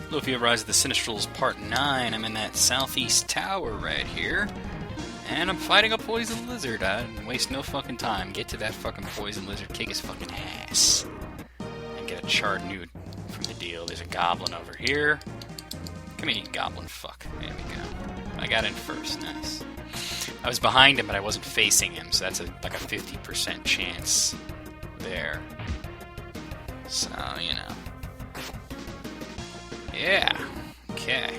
Lufia Rise of the Sinistrals Part 9. I'm in that southeast tower right here. And I'm fighting a poison lizard. I didn't waste no fucking time. Get to that fucking poison lizard, kick his fucking ass. And get a charred nude from the deal. There's a goblin over here. Come here, you goblin fuck. There we go. I got in first, nice. I was behind him, but I wasn't facing him, so that's like a 50% chance there. So, you know. Yeah. Okay.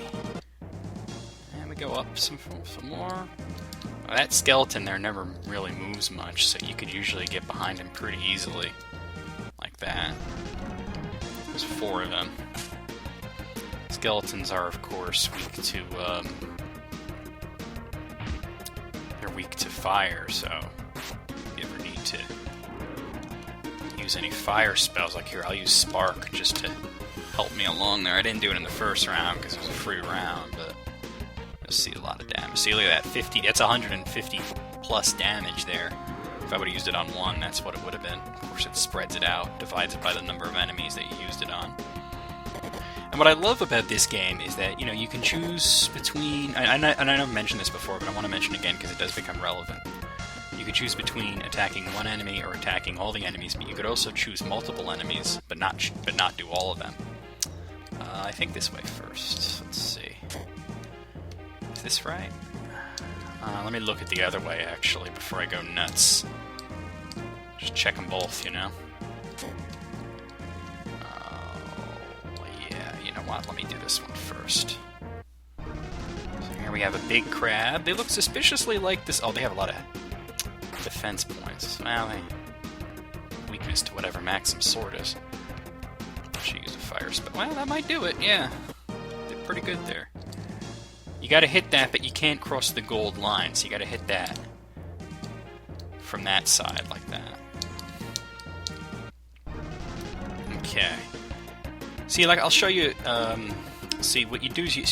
And we go up some more. Well, that skeleton there never really moves much, so you could usually get behind him pretty easily. Like that. There's 4 of them. Skeletons are, of course, weak to, they're weak to fire, so if you ever need to use any fire spells, like here, I'll use Spark just to help me along there. I didn't do it in the first round because it was a free round, but you'll see a lot of damage. See, look at that, 50, that's 150 plus damage there. If I would have used it on one, that's what it would have been. Of course, it spreads it out, divides it by the number of enemies that you used it on. And what I love about this game is that, you know, you can choose between... And I never mentioned this before, but I want to mention it again because it does become relevant. You could choose between attacking one enemy or attacking all the enemies, but you could also choose multiple enemies, but not do all of them. I think this way first. Let's see. Is this right? Let me look at the other way, actually, before I go nuts. Just check them both, you know? Let me do this one first. So here we have a big crab. They look suspiciously like this. Oh, they have a lot of defense points. Well, they weakness to whatever Maxim's sword is. Should use a fire spell. Well, that might do it. Yeah, did pretty good there. You got to hit that, but you can't cross the gold line. So you got to hit that from that side like that. Okay. See, like, I'll show you, see, what you do is you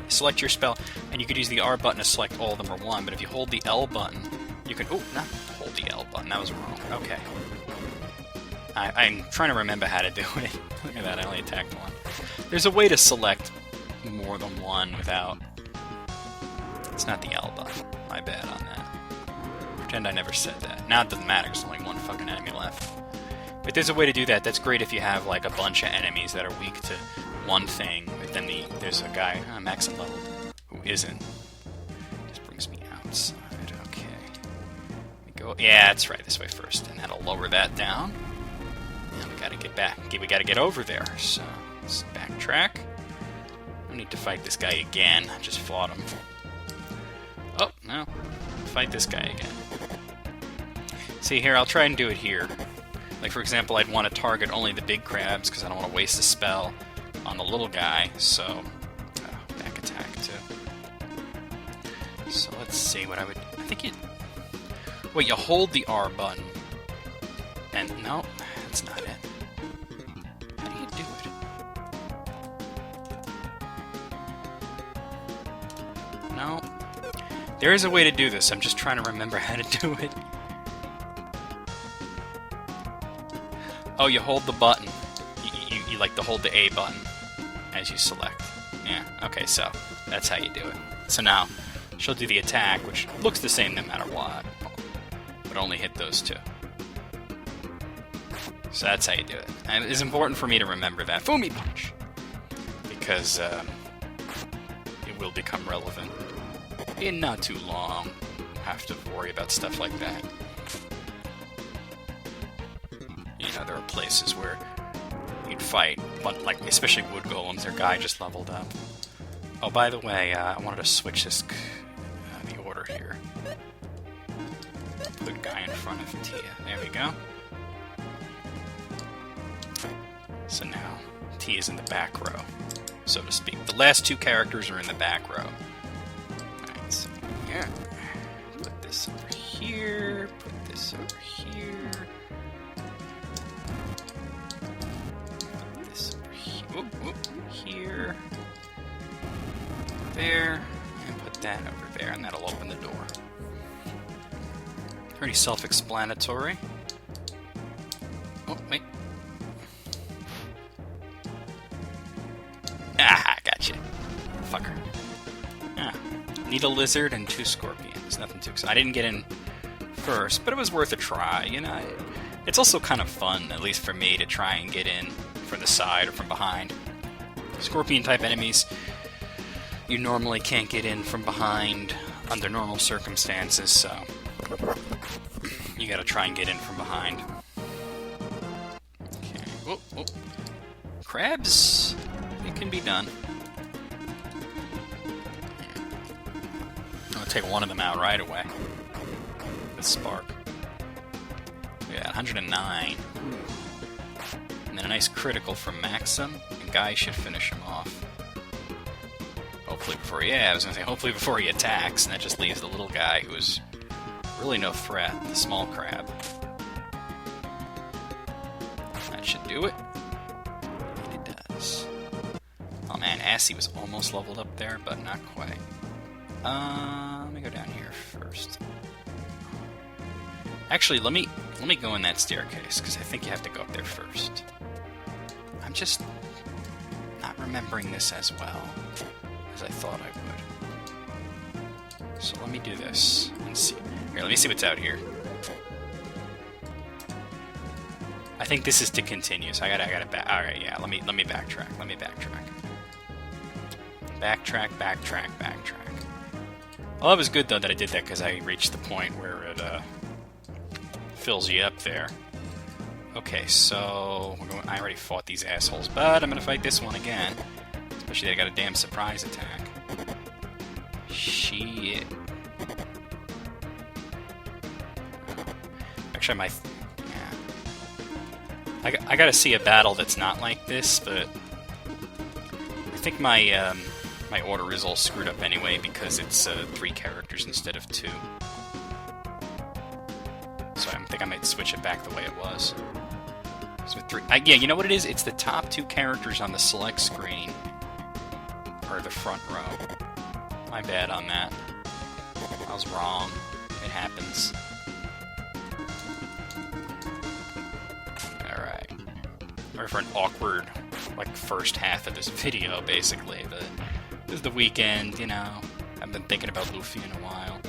select your spell, and you could use the R button to select all of them or one, but if you hold the L button, you can, oh, not hold the L button, that was wrong, okay. I'm trying to remember how to do it. Look at that, I only attacked one. There's a way to select more than one without, it's not the L button, my bad on that. Pretend I never said that. Now it doesn't matter, there's only one fucking enemy left. But there's a way to do that. That's great if you have like a bunch of enemies that are weak to one thing. But then there's a guy, maximum level, who isn't. Just brings me outside. Okay. We go. Yeah, that's right. This way first, and that'll lower that down. And we gotta get back. We gotta get over there. So let's backtrack. I need to fight this guy again. I just fought him. Oh no! Fight this guy again. See here, I'll try and do it here. Like, for example, I'd want to target only the big crabs, because I don't want to waste a spell on the little guy, so... back attack, too. So, let's see what I would... I think you... Wait, you hold the R button. And, no, that's not it. How do you do it? No. There is a way to do this, I'm just trying to remember how to do it. Oh, you hold the button. You like to hold the A button as you select. Yeah, okay, so that's how you do it. So now, she'll do the attack, which looks the same no matter what, but only hit those two. So that's how you do it. And it's important for me to remember that. Fumi Punch! Because it will become relevant in not too long. You'll have to worry about stuff like that. You know, there are places where you'd fight, but like especially wood golems, their guy just leveled up. Oh, by the way, I wanted to switch this the order here. Put guy in front of Tia. There we go. So now Tia's in the back row, so to speak. The last 2 characters are in the back row. Alright, so yeah. Put this over here. Put this over here. Whoop, whoop, here, there, and put that over there, and that'll open the door. Pretty self-explanatory. Oh, wait. fucker. Yeah. Need a lizard and 2 scorpions. Nothing too exciting. I didn't get in first, but it was worth a try, you know. It's also kind of fun, at least for me, to try and get in from the side or from behind. Scorpion-type enemies, you normally can't get in from behind under normal circumstances, so you gotta try and get in from behind. Okay. Oh, oh. Crabs, it can be done. I'm gonna take one of them out right away. With Spark. Yeah, 109. And then a nice critical from Maxim, and Guy should finish him off. Hopefully before he... Yeah, I was gonna say, hopefully before he attacks, and that just leaves the little guy who is really no threat, the small crab. That should do it. And it does. Oh man, Assy was almost leveled up there, but not quite. Let me go down here first. Actually, let me go in that staircase, because I think you have to go up there first. I'm just not remembering this as well as I thought I would. So let me do this and see. Here, let me see what's out here. I think this is to continue, so I gotta back. All right, yeah. Let me backtrack. Let me backtrack. Backtrack. Well, that was good though that I did that because I reached the point where it fills you up there. Okay, so I already fought these assholes, but I'm gonna fight this one again. Especially they got a damn surprise attack. Shit. Actually, I gotta see a battle that's not like this, but I think my my order is all screwed up anyway because it's 3 characters instead of 2. So I think I might switch it back the way it was. So with 3, yeah, you know what it is? It's the top 2 characters on the select screen, or the front row. My bad on that. I was wrong. It happens. Alright. Sorry for an awkward, like, first half of this video, basically, but this is the weekend, you know. I've been thinking about Lufia in a while.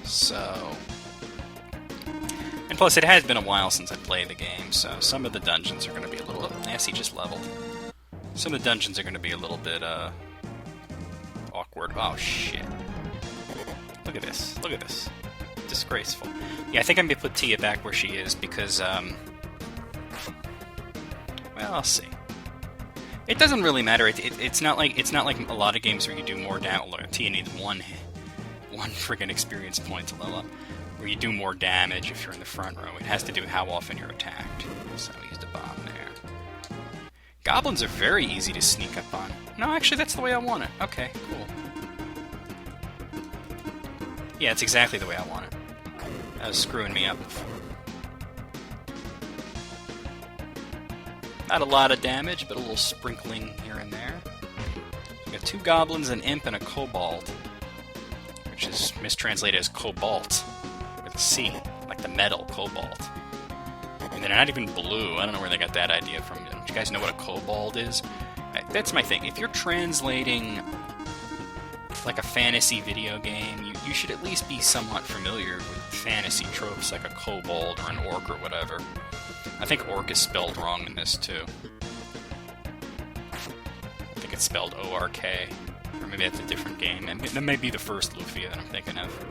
So... And plus, it has been a while since I played the game, so some of the dungeons are going to be a little... Assy just leveled. Some of the dungeons are going to be a little bit, awkward. Oh, shit. Look at this. Look at this. Disgraceful. Yeah, I think I'm going to put Tia back where she is, because, well, I'll see. It doesn't really matter. It's not like a lot of games where you do more damage. Tia needs one friggin' experience point to level up. Where you do more damage if you're in the front row. It has to do with how often you're attacked. So I used a bomb there. Goblins are very easy to sneak up on. No, actually, that's the way I want it. Okay, cool. Yeah, it's exactly the way I want it. That was screwing me up before. Not a lot of damage, but a little sprinkling here and there. We got 2 goblins, an imp, and a kobold. Which is mistranslated as cobalt. With a C. Like the metal, cobalt. And they're not even blue. I don't know where they got that idea from. Do you guys know what a kobold is? That's my thing. If you're translating like a fantasy video game, you should at least be somewhat familiar with fantasy tropes like a kobold or an orc or whatever. I think orc is spelled wrong in this too. I think it's spelled O-R-K. Or maybe that's a different game. And that may be the first Lufia that I'm thinking of.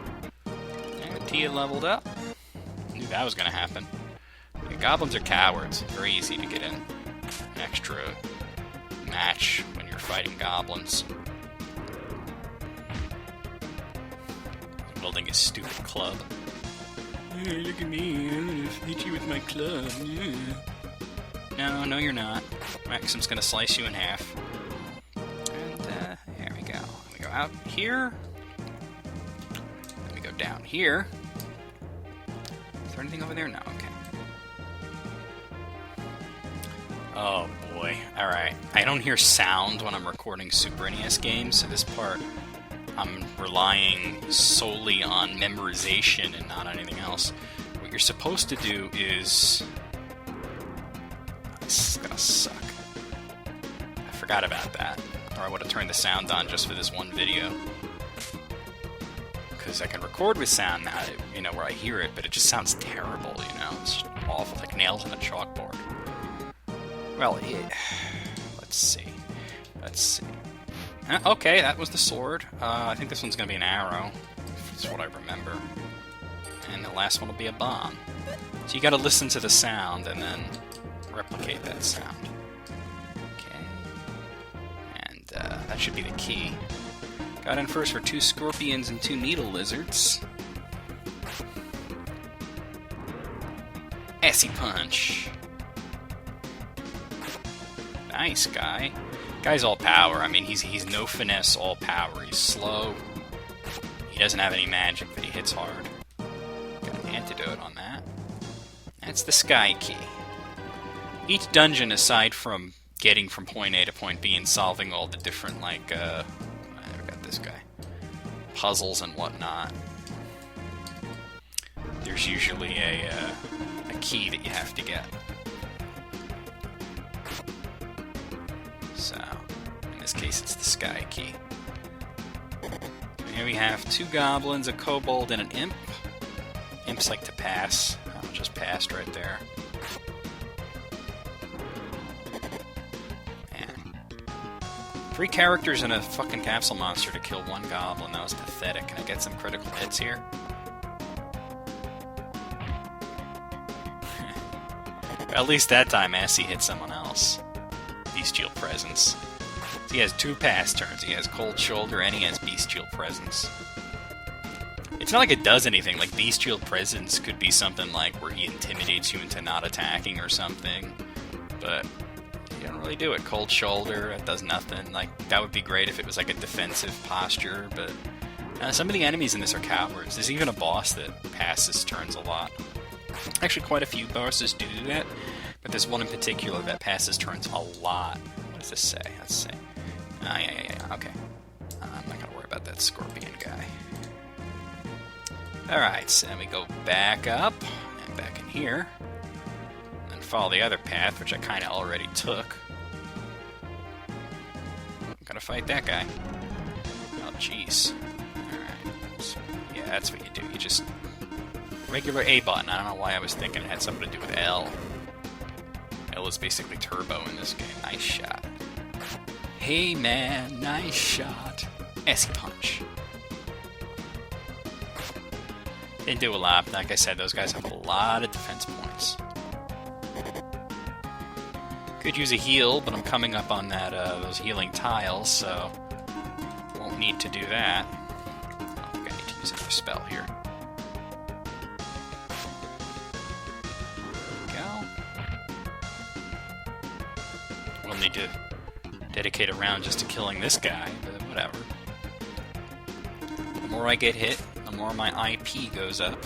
And Tia leveled up. Knew that was going to happen. Yeah, goblins are cowards. Very easy to get in an extra match when you're fighting goblins. Building his stupid club. Yeah, look at me. I'm gonna hit you with my club. Yeah. No, you're not. Maxim's gonna slice you in half. And, there we go. Let me go out here. Let me go down here. Is there anything over there? No, okay. Oh, boy. Alright. I don't hear sound when I'm recording Super NES games, so this part I'm relying solely on memorization and not on anything else. What you're supposed to do is... This is gonna suck. I forgot about that. Or I would have turned the sound on just for this one video. Because I can record with sound now, you know, where I hear it, but it just sounds terrible, you know? It's just awful, like nails on a chalkboard. Well, yeah. Let's see. Let's see. Okay, that was the sword. I think this one's going to be an arrow. That's what I remember. And the last one will be a bomb. So you got to listen to the sound and then replicate that sound. Okay. And that should be the key. Got in first for 2 scorpions and 2 needle lizards. Assy punch. Nice guy. Guy's all power. I mean, he's no finesse, all power. He's slow. He doesn't have any magic, but he hits hard. Got an antidote on that. That's the Sky Key. Each dungeon, aside from getting from point A to point B and solving all the different, like, I got this guy, puzzles and whatnot, there's usually a key that you have to get. So, in this case, it's the Sky Key. Here we have 2 goblins, a kobold, and an imp. Imps like to pass. Oh, just passed right there. Man. 3 characters and a fucking capsule monster to kill 1 goblin. That was pathetic. Can I get some critical hits here? At least that time, Assy hit someone else. Bestial Presence. So he has 2 pass turns. He has Cold Shoulder and he has Bestial Presence. It's not like it does anything. Like, Bestial Presence could be something like where he intimidates you into not attacking or something. But he don't really do it. Cold Shoulder, it does nothing. Like, that would be great if it was like a defensive posture, but some of the enemies in this are cowards. There's even a boss that passes turns a lot. Actually, quite a few bosses do that, but there's one in particular that passes turns a lot. What does this say? Let's see. Yeah, okay. I'm not gonna worry about that scorpion guy. Alright, so then we go back up, and back in here, and follow the other path, which I kinda already took. I'm gonna fight that guy. Oh, jeez. Alright. So, yeah, that's what you do. You just... regular A button. I don't know why I was thinking it had something to do with L. L is basically turbo in this game. Nice shot. Hey man, nice shot. Assy punch. Didn't do a lot. Like I said, those guys have a lot of defense points. Could use a heal, but I'm coming up on that those healing tiles, so won't need to do that. I don't think I need to use another spell here. We'll need to dedicate a round just to killing this guy, but whatever. The more I get hit, the more my IP goes up.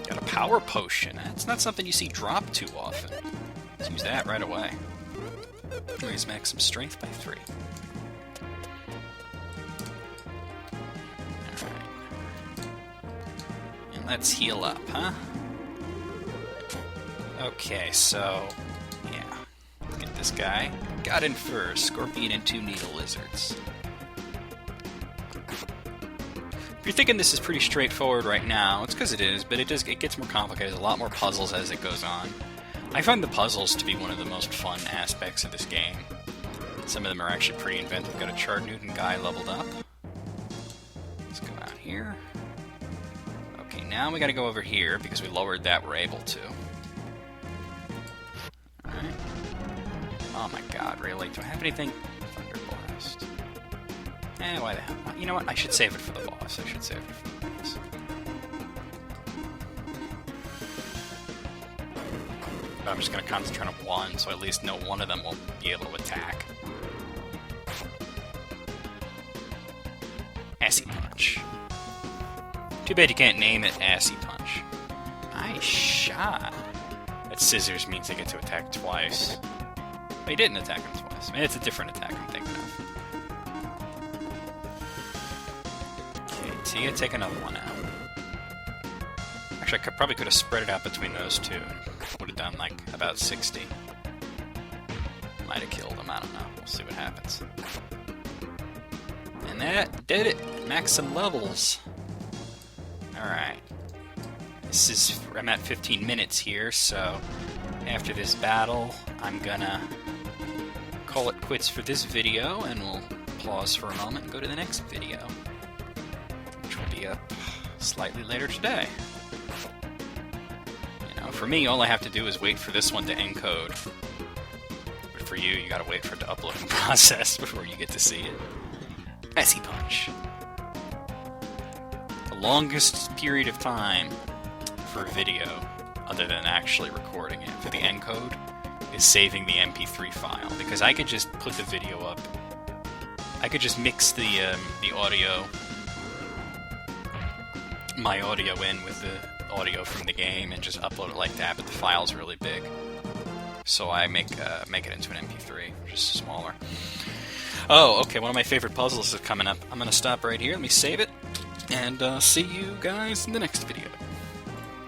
Got a power potion. That's not something you see drop too often. Let's use that right away. Raise maximum strength by 3. Alright. And let's heal up, huh? Okay, so... yeah. Get this guy. Got in first. Scorpion and 2 needle lizards. If you're thinking this is pretty straightforward right now, it's because it is, but it gets more complicated. There's a lot more puzzles as it goes on. I find the puzzles to be one of the most fun aspects of this game. Some of them are actually pretty inventive. Got a Chart Newton guy leveled up. Let's go out here. Okay, now we gotta go over here, because we lowered that, we're able to. Alright. Oh my god, really? Do I have anything? Thunder Blast. Why the hell? You know what? I should save it for the boss. I should save it for the boss. But I'm just going to concentrate on one, so at least no one of them will be able to attack. Assy Punch. Too bad you can't name it Assy Punch. Nice shot. That scissors means they get to attack twice. But he didn't attack him twice. Maybe it's a different attack I'm thinking of. Okay, Tia, take another one out. Actually, I probably could have spread it out between those two. Would have done, like, about 60. might have killed him. I don't know. We'll see what happens. And that did it. Max some levels. Alright. I'm at 15 minutes here, so after this battle, I'm gonna call it quits for this video, and we'll pause for a moment and go to the next video, which will be up slightly later today. You know, for me, all I have to do is wait for this one to encode. But for you, you gotta wait for it to upload and process before you get to see it. Messy Punch. The longest period of time for video, other than actually recording it, for the encode, is saving the MP3 file, because I could just put the video up. I could just mix the audio, my audio in with the audio from the game, and just upload it like that. But the file's really big, so I make it into an MP3, just smaller. Oh, okay. One of my favorite puzzles is coming up. I'm gonna stop right here. Let me save it, and see you guys in the next video.